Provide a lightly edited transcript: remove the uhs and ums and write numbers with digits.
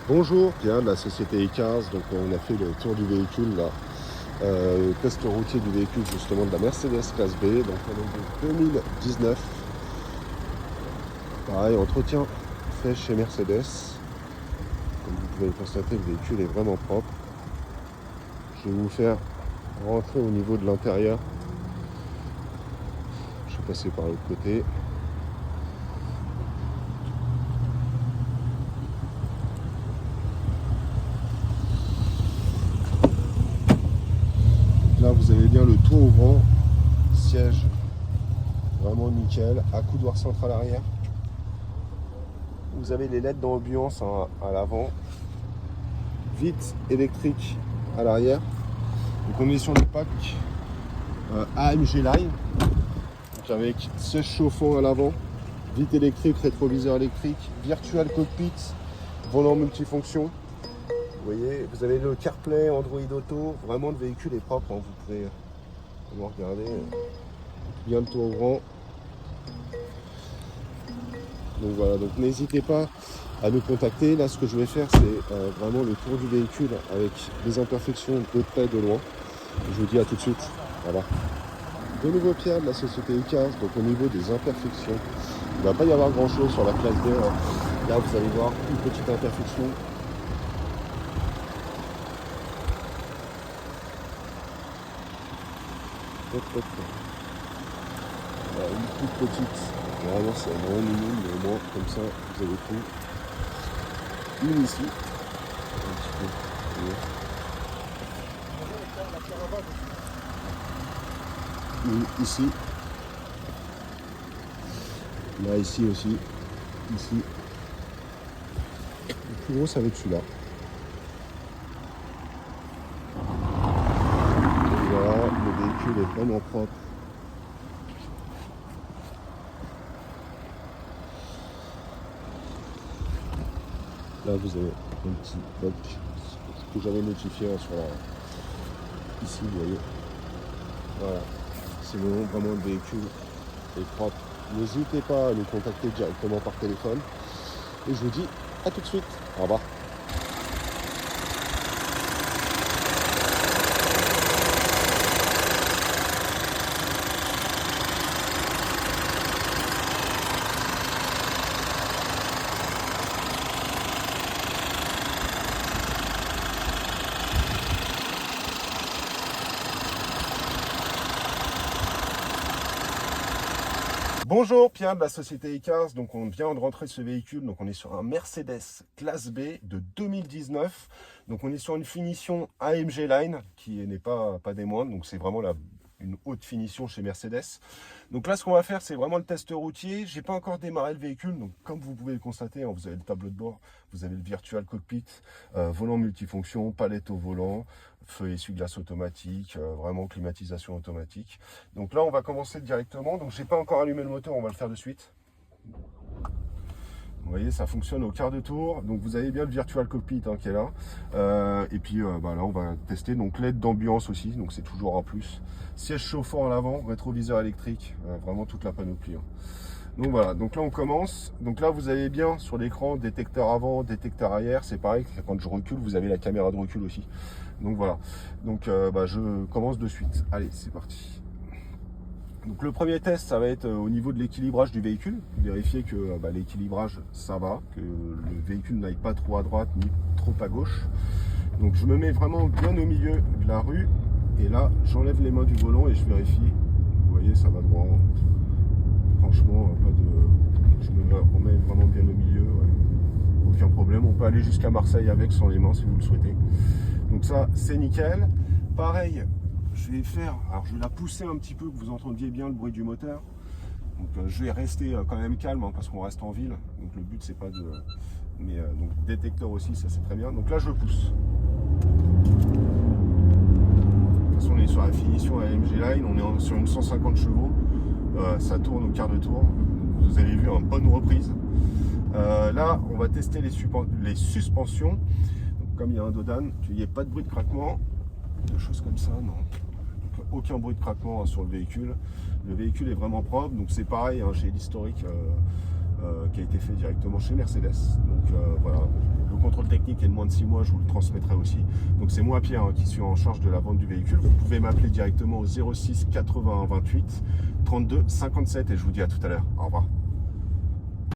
Bonjour, Pierre de la société E15. Donc on a fait le tour du véhicule là, test routier du véhicule justement de la Mercedes classe B. Donc on est de 2019. Pareil, entretien fait chez Mercedes. Comme vous pouvez le constater, le véhicule est vraiment propre. Je vais vous faire rentrer au niveau de l'intérieur. Je vais passer par l'autre côté. Là vous avez bien le toit ouvrant, siège vraiment nickel, accoudoir central arrière. Vous avez les LED d'ambiance à l'avant, vitres électriques à l'arrière. Donc on est sur le pack AMG Line, donc avec siège chauffant à l'avant, vitres électriques, rétroviseur électrique, virtual cockpit, volant multifonction. Vous voyez, vous avez le CarPlay, Android Auto, vraiment le véhicule est propre, hein. Vous pouvez vraiment regarder, bien le toit ouvrant. Donc voilà, donc n'hésitez pas à nous contacter. Là ce que je vais faire c'est vraiment le tour du véhicule avec des imperfections de près, de loin. Je vous dis à tout de suite. Voilà. De nouveau Pierre de la société E15, donc au niveau des imperfections, il ne va pas y avoir grand chose sur la classe B, hein. Là vous allez voir une petite imperfection. Voilà, une toute petite. Normalement c'est vraiment minime, mais au moins comme ça vous avez tout. Une ici. Un petit peu. Une ici. Là ici aussi. Ici. Le plus gros ça va être celui-là. Donc voilà, le véhicule est vraiment propre. Là vous avez un petit bloc que j'avais notifié sur la... Ici vous voyez. Voilà. Sinon vraiment le véhicule est propre. N'hésitez pas à nous contacter directement par téléphone. Et je vous dis à tout de suite. Au revoir. Bonjour, Pierre de la société E15. Donc on vient de rentrer ce véhicule. Donc on est sur un Mercedes classe B de 2019. Donc on est sur une finition AMG Line qui n'est pas des moindres. Donc c'est vraiment une haute finition chez Mercedes. Donc là ce qu'on va faire c'est vraiment le test routier. J'ai pas encore démarré le véhicule. Donc comme vous pouvez le constater, hein, vous avez le tableau de bord, vous avez le virtual cockpit, volant multifonction, palette au volant, feu essuie-glace automatique, vraiment climatisation automatique. Donc là on va commencer directement. Donc j'ai pas encore allumé le moteur, on va le faire de suite. Vous voyez, ça fonctionne au quart de tour. Donc vous avez bien le virtual cockpit hein, qui est là. Et puis là on va tester donc LED d'ambiance aussi, donc c'est toujours un plus. Siège chauffant à l'avant, rétroviseur électrique, vraiment toute la panoplie, hein. Donc voilà, donc là on commence. Donc là vous avez bien sur l'écran détecteur avant, détecteur arrière. C'est pareil, quand je recule, vous avez la caméra de recul aussi. Donc voilà, donc je commence de suite. Allez, c'est parti. Donc le premier test, ça va être au niveau de l'équilibrage du véhicule. Vérifier que l'équilibrage, ça va, que le véhicule n'aille pas trop à droite ni trop à gauche. Donc je me mets vraiment bien au milieu de la rue. Et là, j'enlève les mains du volant et je vérifie. Vous voyez, ça va droit. Franchement, je me remets vraiment bien au milieu. Ouais. Aucun problème. On peut aller jusqu'à Marseille avec sans les mains si vous le souhaitez. Donc ça, c'est nickel. Pareil. Je vais la pousser un petit peu, que vous entendiez bien le bruit du moteur. Donc je vais rester quand même calme hein, parce qu'on reste en ville. Donc le but c'est pas de... Mais donc détecteur aussi, ça c'est très bien. Donc là je pousse. De toute façon on est sur la finition AMG Line, on est sur une 150 chevaux. Ça tourne au quart de tour. Vous avez vu une bonne reprise. Là on va tester les suspensions. Donc, comme il y a un dodan, qu'il n'y ait pas de bruit de craquement. De choses comme ça, non. Donc, aucun bruit de craquement hein, sur le véhicule. Le véhicule est vraiment propre, donc c'est pareil, hein, j'ai l'historique qui a été fait directement chez Mercedes. Donc voilà, le contrôle technique technique et de moins de 6 mois, je vous le transmettrai aussi. Donc c'est moi Pierre qui suis en charge de la vente du véhicule. Vous pouvez m'appeler directement au 06 81 28 32 57 et je vous dis à tout à l'heure. Au revoir.